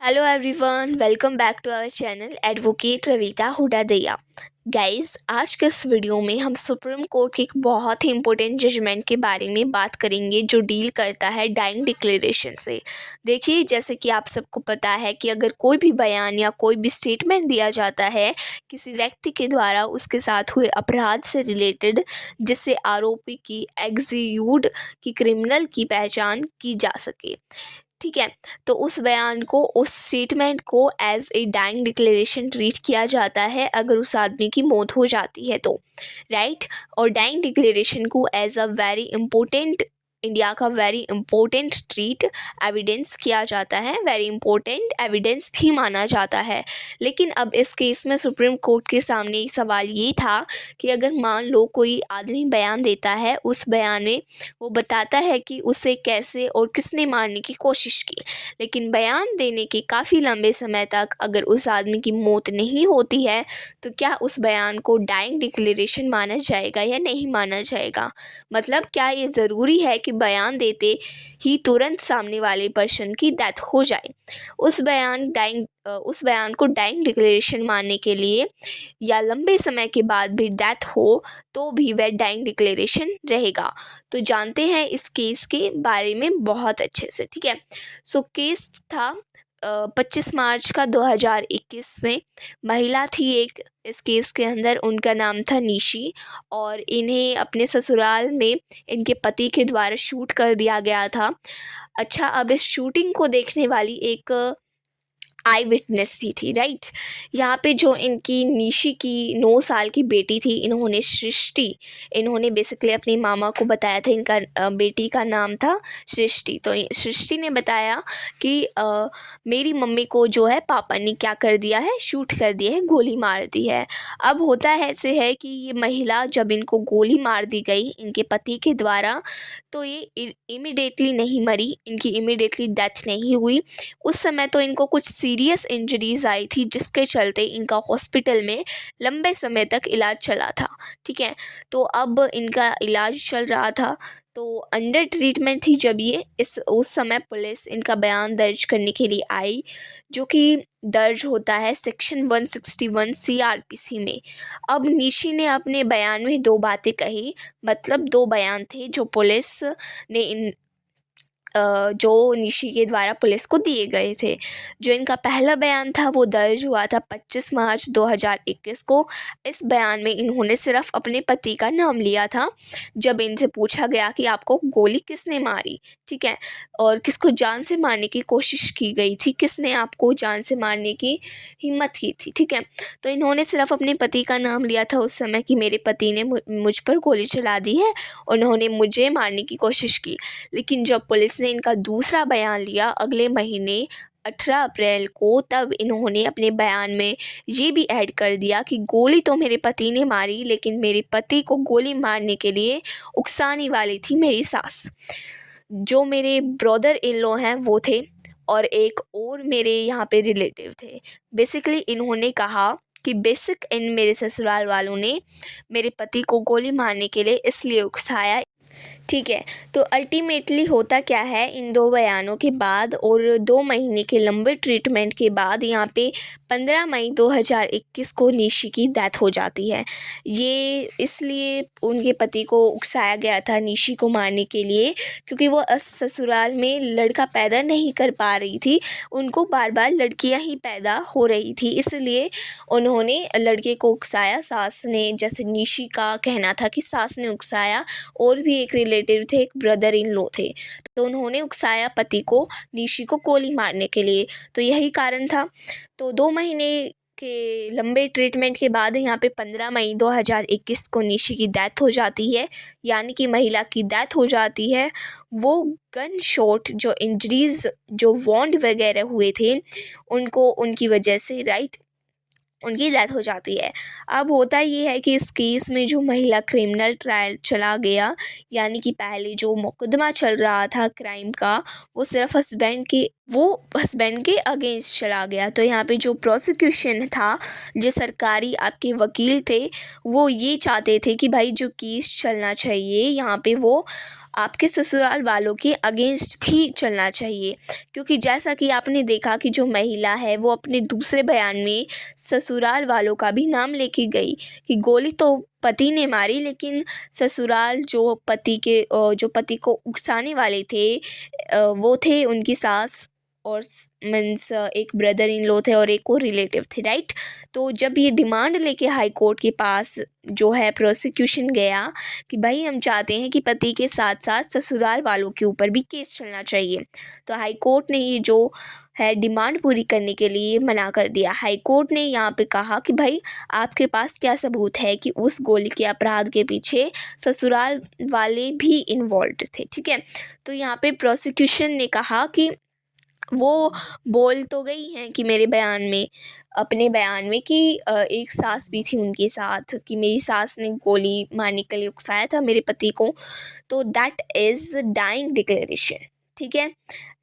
Hello everyone, welcome back to our channel advocate Ravita Hooda दैया। Guys, आज के इस वीडियो में हम सुप्रीम कोर्ट के एक बहुत ही इम्पोर्टेंट जजमेंट के बारे में बात करेंगे जो डील करता है डाइंग डिक्लेरेशन से। देखिए, जैसे कि आप सबको पता है कि अगर कोई भी बयान या कोई भी स्टेटमेंट दिया जाता है किसी व्यक्ति के द्वारा उसके साथ हुए अपराध से रिलेटेड, जिससे आरोपी की एग्जीक्यूट की क्रिमिनल की पहचान की जा सके, ठीक है, तो उस बयान को, उस स्टेटमेंट को as a dying declaration treat किया जाता है अगर उस आदमी की मौत हो जाती है तो, राइट। और डाइंग डिक्लेरेशन को as a very important, India का वेरी इम्पोर्टेंट ट्रीट एविडेंस किया जाता है, वेरी इम्पोर्टेंट एविडेंस भी माना जाता है। लेकिन अब इस केस में सुप्रीम कोर्ट के सामने एक सवाल ये था कि अगर मान लो कोई आदमी बयान देता है, उस बयान में वो बताता है कि उसे कैसे और किसने मारने की कोशिश की, लेकिन बयान देने के काफ़ी लंबे समय तक अगर उस आदमी की मौत नहीं होती है तो क्या उस बयान को डाइंग डिक्लेरेशन माना जाएगा या नहीं माना जाएगा। मतलब क्या ये ज़रूरी है कि बयान देते ही तुरंत सामने वाले पर्सन की डेथ हो जाए। उस बयान को डाइंग डिक्लेरेशन मानने के लिए या लंबे समय के बाद भी डेथ हो तो भी वह डाइंग डिक्लेरेशन रहेगा। तो जानते हैं इस केस के बारे में बहुत अच्छे से, ठीक है। सो केस था 25 मार्च का 2021 में। महिला थी एक इस केस के अंदर, उनका नाम था निशी, और इन्हें अपने ससुराल में इनके पति के द्वारा शूट कर दिया गया था। अच्छा, अब इस शूटिंग को देखने वाली एक आई विटनेस भी थी, राइट। यहाँ पे जो इनकी निशी की 9 साल की बेटी थी, इन्होंने बेसिकली अपनी मामा को बताया था, इनका बेटी का नाम था सृष्टि। तो सृष्टि ने बताया कि मेरी मम्मी को जो है पापा ने क्या कर दिया है, शूट कर दिया है, गोली मार दी है। अब होता है ऐसे है कि ये महिला, जब इनको गोली मार दी गई इनके पति के द्वारा, तो ये इमिडिएटली नहीं मरी, इनकी इमिडिएटली डेथ नहीं हुई। उस समय तो इनको कुछ सीरियस इंजरीज आई थी जिसके चलते इनका हॉस्पिटल में लंबे समय तक इलाज चला था, ठीक है। तो अब इनका इलाज चल रहा था, तो अंडर ट्रीटमेंट थी जब ये उस समय पुलिस इनका बयान दर्ज करने के लिए आई, जो कि दर्ज होता है सेक्शन 161 CRPC में। अब निशी ने अपने बयान में 2 बातें कही, मतलब 2 बयान थे जो पुलिस ने जो निशी के द्वारा पुलिस को दिए गए थे। जो इनका पहला बयान था वो दर्ज हुआ था 25 मार्च 2021 को। इस बयान में इन्होंने सिर्फ अपने पति का नाम लिया था। जब इनसे पूछा गया कि आपको गोली किसने मारी, ठीक है, और किसको जान से मारने की कोशिश की गई थी, किसने आपको जान से मारने की हिम्मत की थी, ठीक है, तो इन्होंने सिर्फ अपने पति का नाम लिया था उस समय कि मेरे पति ने मुझ पर गोली चला दी है, उन्होंने मुझे मारने की कोशिश की। लेकिन जब पुलिस ने इनका दूसरा बयान लिया अगले महीने 18 अप्रैल को, तब इन्होंने अपने बयान में ये भी ऐड कर दिया कि गोली तो मेरे पति ने मारी, लेकिन मेरे पति को गोली मारने के लिए उकसाने वाली थी मेरी सास। जो मेरे ब्रदर इन लॉ हैं वो थे, और एक और मेरे यहाँ पे रिलेटिव थे। बेसिकली इन्होंने कहा कि इन मेरे ससुराल वालों ने मेरे पति को गोली मारने के लिए इसलिए उकसाया, ठीक है। तो अल्टीमेटली होता क्या है, इन 2 बयानों के बाद और 2 महीने के लंबे ट्रीटमेंट के बाद यहाँ पे 15 मई 2021 को निशी की डेथ हो जाती है। ये इसलिए उनके पति को उकसाया गया था निशी को मारने के लिए, क्योंकि वो ससुराल में लड़का पैदा नहीं कर पा रही थी, उनको बार बार लड़कियां ही पैदा हो रही थी, इसलिए उन्होंने लड़के को उकसाया। सास ने, जैसे निशी का कहना था कि सास ने उकसाया, और भी एक रिलेटिव थे, एक ब्रदर इन लॉ थे, तो उन्होंने उकसाया पति को निशी को गोली मारने के लिए। तो यही कारण था। तो 2 महीने के लंबे ट्रीटमेंट के बाद यहाँ पे 15 मई 2021 को निशी की डेथ हो जाती है, यानी कि महिला की डेथ हो जाती है। वो गन शॉट, जो इंजरीज, जो वॉन्ड वगैरह हुए थे उनको, उनकी वजह से, राइट, उनकी डेथ हो जाती है। अब होता ये है कि इस केस में जो महिला क्रिमिनल ट्रायल चला गया, यानी कि पहले जो मुकदमा चल रहा था क्राइम का, वो सिर्फ हस्बैंड के अगेंस्ट चला गया। तो यहाँ पे जो प्रोसिक्यूशन था, जो सरकारी आपके वकील थे, वो ये चाहते थे कि भाई जो केस चलना चाहिए यहाँ पे वो आपके ससुराल वालों के अगेंस्ट भी चलना चाहिए, क्योंकि जैसा कि आपने देखा कि जो महिला है वो अपने दूसरे बयान में ससुराल वालों का भी नाम लेके गई कि गोली तो पति ने मारी, लेकिन ससुराल जो पति को उकसाने वाले थे वो थे उनकी सास और मीन्स एक ब्रदर इन लॉ थे और एक और रिलेटिव थे, राइट। तो जब ये डिमांड लेके हाई कोर्ट के पास जो है प्रोसिक्यूशन गया कि भाई हम चाहते हैं कि पति के साथ साथ ससुराल वालों के ऊपर भी केस चलना चाहिए, तो हाई कोर्ट ने ये जो है डिमांड पूरी करने के लिए मना कर दिया। हाई कोर्ट ने यहाँ पे कहा कि भाई आपके पास क्या सबूत है कि उस गोली के अपराध के पीछे ससुराल वाले भी इन्वॉल्व थे, ठीक है। तो यहाँ पे प्रोसिक्यूशन ने कहा कि वो बोल तो गई हैं कि अपने बयान में कि एक सास भी थी उनके साथ, कि मेरी सास ने गोली मारने के लिए उकसाया था मेरे पति को, तो दैट इज़ डाइंग डिक्लेरेशन, ठीक है,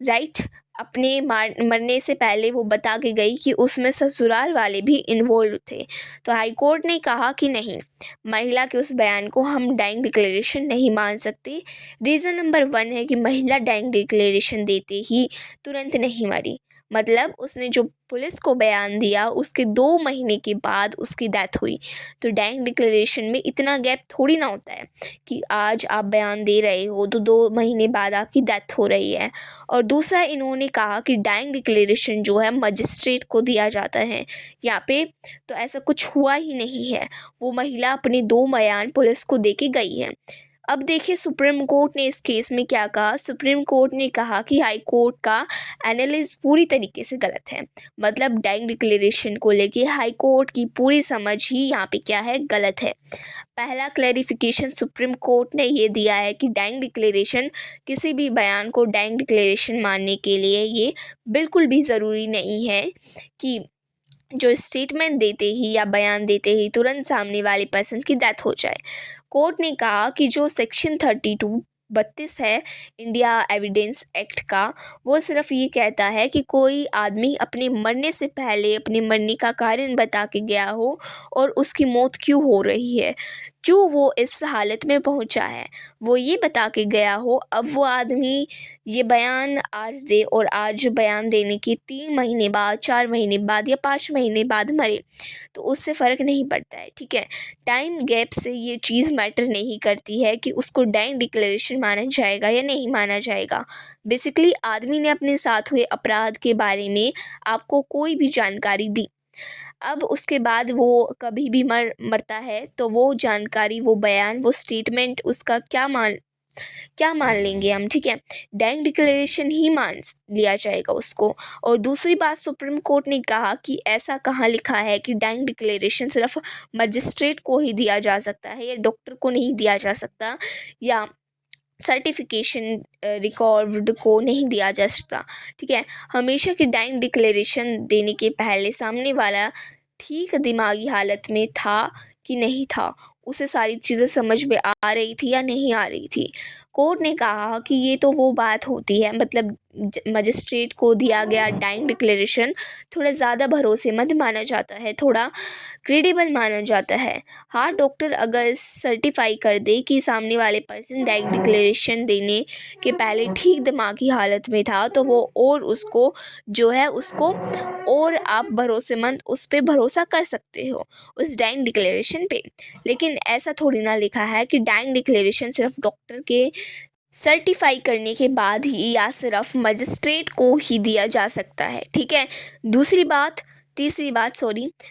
राइट। अपने मरने से पहले वो बता के गई कि उसमें ससुराल वाले भी इन्वॉल्व थे। तो हाई कोर्ट ने कहा कि नहीं, महिला के उस बयान को हम डाइंग डिक्लेरेशन नहीं मान सकते। रीज़न नंबर 1 है कि महिला डाइंग डिक्लेरेशन देते ही तुरंत नहीं मरी, मतलब उसने जो पुलिस को बयान दिया उसके 2 महीने के बाद उसकी डेथ हुई। तो डाइंग डिक्लेरेशन में इतना गैप थोड़ी ना होता है कि आज आप बयान दे रहे हो तो 2 महीने बाद आपकी डेथ हो रही है। और दूसरा इन्होंने कहा कि डाइंग डिक्लेरेशन जो है मजिस्ट्रेट को दिया जाता है, यहाँ पे तो ऐसा कुछ हुआ ही नहीं है। वो महिला अपने 2 बयान पुलिस को दे के गई है। अब देखिए सुप्रीम कोर्ट ने इस केस में क्या कहा। सुप्रीम कोर्ट ने कहा कि हाई कोर्ट का एनालिस पूरी तरीके से गलत है, मतलब डाइंग डिक्लेरेशन को लेके हाई कोर्ट की पूरी समझ ही यहाँ पे क्या है, गलत है। पहला क्लैरिफिकेशन सुप्रीम कोर्ट ने ये दिया है कि डाइंग डिक्लेरेशन, किसी भी बयान को डाइंग डिक्लेरेशन मानने के लिए ये बिल्कुल भी ज़रूरी नहीं है कि जो स्टेटमेंट देते ही या बयान देते ही तुरंत सामने वाले पर्सन की डेथ हो जाए। कोर्ट ने कहा कि जो सेक्शन 32 है इंडिया एविडेंस एक्ट का, वो सिर्फ ये कहता है कि कोई आदमी अपने मरने से पहले अपने मरने का कारण बता के गया हो और उसकी मौत क्यों हो रही है, क्यों वो इस हालत में पहुंचा है, वो ये बता के गया हो। अब वो आदमी ये बयान आज दे और आज बयान देने के 3 महीने बाद, 4 महीने बाद या 5 महीने बाद मरे, तो उससे फ़र्क नहीं पड़ता है, ठीक है। टाइम गैप से ये चीज़ मैटर नहीं करती है कि उसको डाइंग डिक्लेरेशन माना जाएगा या नहीं माना जाएगा। बेसिकली आदमी ने अपने साथ हुए अपराध के बारे में आपको कोई भी जानकारी दी, अब उसके बाद वो कभी भी मरता है तो वो जानकारी, वो बयान, वो स्टेटमेंट उसका क्या मान लेंगे हम, ठीक है। डाइंग डिक्लेरेशन ही मान लिया जाएगा उसको। और दूसरी बात, सुप्रीम कोर्ट ने कहा कि ऐसा कहाँ लिखा है कि डाइंग डिक्लेरेशन सिर्फ मजिस्ट्रेट को ही दिया जा सकता है या डॉक्टर को नहीं दिया जा सकता, या सर्टिफिकेशन रिकॉर्ड को नहीं दिया जा सकता, ठीक है। हमेशा की डाइंग डिक्लेरेशन देने के पहले सामने वाला ठीक दिमागी हालत में था कि नहीं था, उसे सारी चीज़ें समझ में आ रही थी या नहीं आ रही थी। कोर्ट ने कहा कि ये तो वो बात होती है, मतलब मजिस्ट्रेट को दिया गया डाइंग डिक्लेरेशन थोड़ा ज़्यादा भरोसेमंद माना जाता है, थोड़ा क्रेडिबल माना जाता है। हाँ, डॉक्टर अगर सर्टिफाई कर दे कि सामने वाले पर्सन डाइंग डिक्लेरेशन देने के पहले ठीक दिमागी हालत में था, तो वो और उसको जो है उसको और आप भरोसेमंद उस पे भरोसा कर सकते हो उस डाइंग डिक्लेरेशन पे। लेकिन ऐसा थोड़ी ना लिखा है कि डाइंग डिक्लेरेशन सिर्फ डॉक्टर के सर्टिफाई करने के बाद ही या सिर्फ मजिस्ट्रेट को ही दिया जा सकता है, ठीक है। तीसरी बात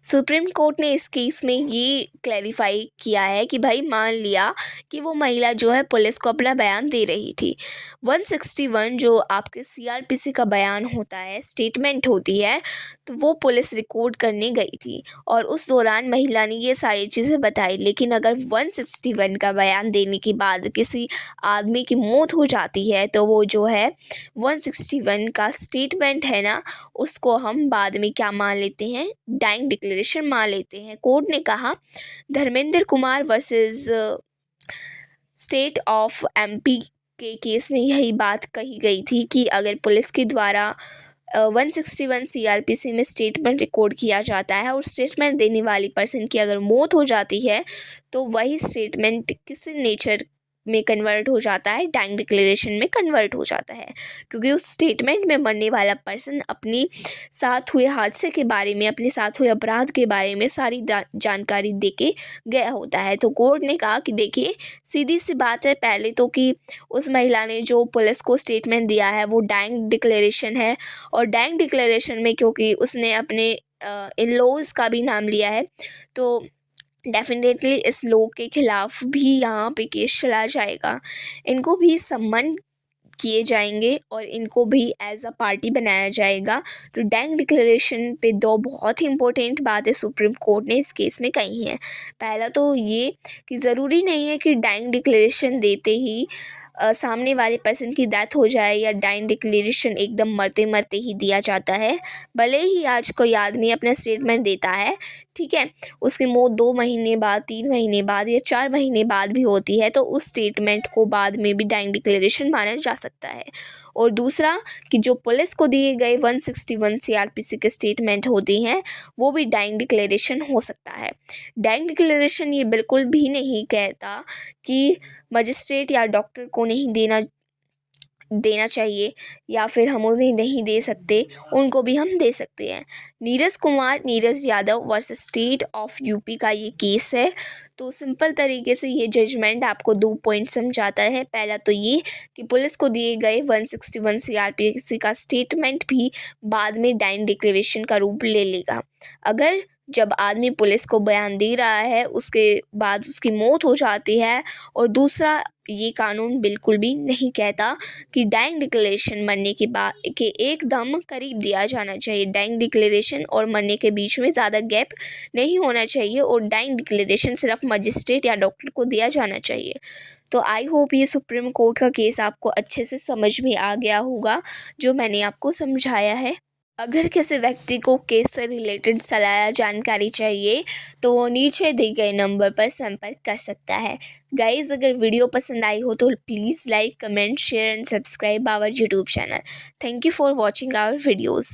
सुप्रीम कोर्ट ने इस केस में ये क्लैरिफाई किया है कि भाई मान लिया कि वो महिला जो है पुलिस को अपना बयान दे रही थी, 161 जो आपके सीआरपीसी का बयान होता है, स्टेटमेंट होती है, तो वो पुलिस रिकॉर्ड करने गई थी और उस दौरान महिला ने ये सारी चीज़ें बताई। लेकिन अगर 161 का बयान देने के बाद किसी आदमी की मौत हो जाती है तो वो जो है 161 का स्टेटमेंट है ना, उसको हम बाद में क्या मान लेते हैं, डाइंग डिक्लेरेशन मान लेते हैं। कोर्ट ने कहा Dharmendra Kumar versus state of MP के केस में यही बात कही गई थी कि अगर पुलिस के द्वारा 161 सीआरपीसी में स्टेटमेंट रिकॉर्ड किया जाता है और स्टेटमेंट देने वाली पर्सन की अगर मौत हो जाती है तो वही स्टेटमेंट किसी नेचर में कन्वर्ट हो जाता है, डाइंग डिक्लेरेशन में कन्वर्ट हो जाता है, क्योंकि उस स्टेटमेंट में मरने वाला पर्सन अपनी साथ हुए हादसे के बारे में, अपने साथ हुए अपराध के बारे में सारी जानकारी दे के गया होता है। तो कोर्ट ने कहा कि देखिए सीधी सी बात है पहले तो कि उस महिला ने जो पुलिस को स्टेटमेंट दिया है वो डाइंग डिक्लेरेशन है, और डाइंग डिक्लेरेशन में क्योंकि उसने अपने इन लॉज़ का भी नाम लिया है, तो डेफिनेटली इस लॉ के ख़िलाफ़ भी यहाँ पे केस चला जाएगा। इनको भी सम्मन किए जाएंगे और इनको भी एज अ पार्टी बनाया जाएगा। तो डाइंग डिक्लेरेशन पे दो बहुत ही इम्पोर्टेंट बातें सुप्रीम कोर्ट ने इस केस में कही हैं। पहला तो ये कि ज़रूरी नहीं है कि डाइंग डिक्लेरेशन देते ही सामने वाले पर्सन की डेथ हो जाए, या डाइंग डिक्लेरेशन एकदम मरते मरते ही दिया जाता है। भले ही आज कोई आदमी अपना स्टेटमेंट देता है, ठीक है, उसकी मौत 2 महीने बाद, 3 महीने बाद या 4 महीने बाद भी होती है, तो उस स्टेटमेंट को बाद में भी डाइंग डिक्लेरेशन माना जा सकता है। और दूसरा कि जो पुलिस को दिए गए 161 सीआरपीसी के स्टेटमेंट होते हैं वो भी डाइंग डिक्लेरेशन हो सकता है। डाइंग डिक्लेरेशन ये बिल्कुल भी नहीं कहता कि मजिस्ट्रेट या डॉक्टर को नहीं देना चाहिए, या फिर हम उन्हें नहीं दे सकते, उनको भी हम दे सकते हैं। Neeraj Yadav versus state of UP का ये केस है। तो सिंपल तरीके से ये जजमेंट आपको 2 पॉइंट समझाता है। पहला तो ये कि पुलिस को दिए गए 161 सीआरपीसी का स्टेटमेंट भी बाद में डाइंग डिक्लेरेशन का रूप ले लेगा। अगर जब आदमी पुलिस को बयान दे रहा है उसके बाद उसकी मौत हो जाती है। और दूसरा, ये कानून बिल्कुल भी नहीं कहता कि डाइंग डिक्लेरेशन मरने के बाद के एकदम करीब दिया जाना चाहिए। डाइंग डिक्लेरेशन और मरने के बीच में ज़्यादा गैप नहीं होना चाहिए, और डाइंग डिक्लेरेशन सिर्फ मजिस्ट्रेट या डॉक्टर को दिया जाना चाहिए। तो आई होप ये सुप्रीम कोर्ट का केस आपको अच्छे से समझ में आ गया होगा जो मैंने आपको समझाया है। अगर किसी व्यक्ति को केस से रिलेटेड सलाह या जानकारी चाहिए तो वो नीचे दिए गए नंबर पर संपर्क कर सकता है। गाइस, अगर वीडियो पसंद आई हो तो please like, comment, share and subscribe our YouTube channel. Thank you for watching our videos.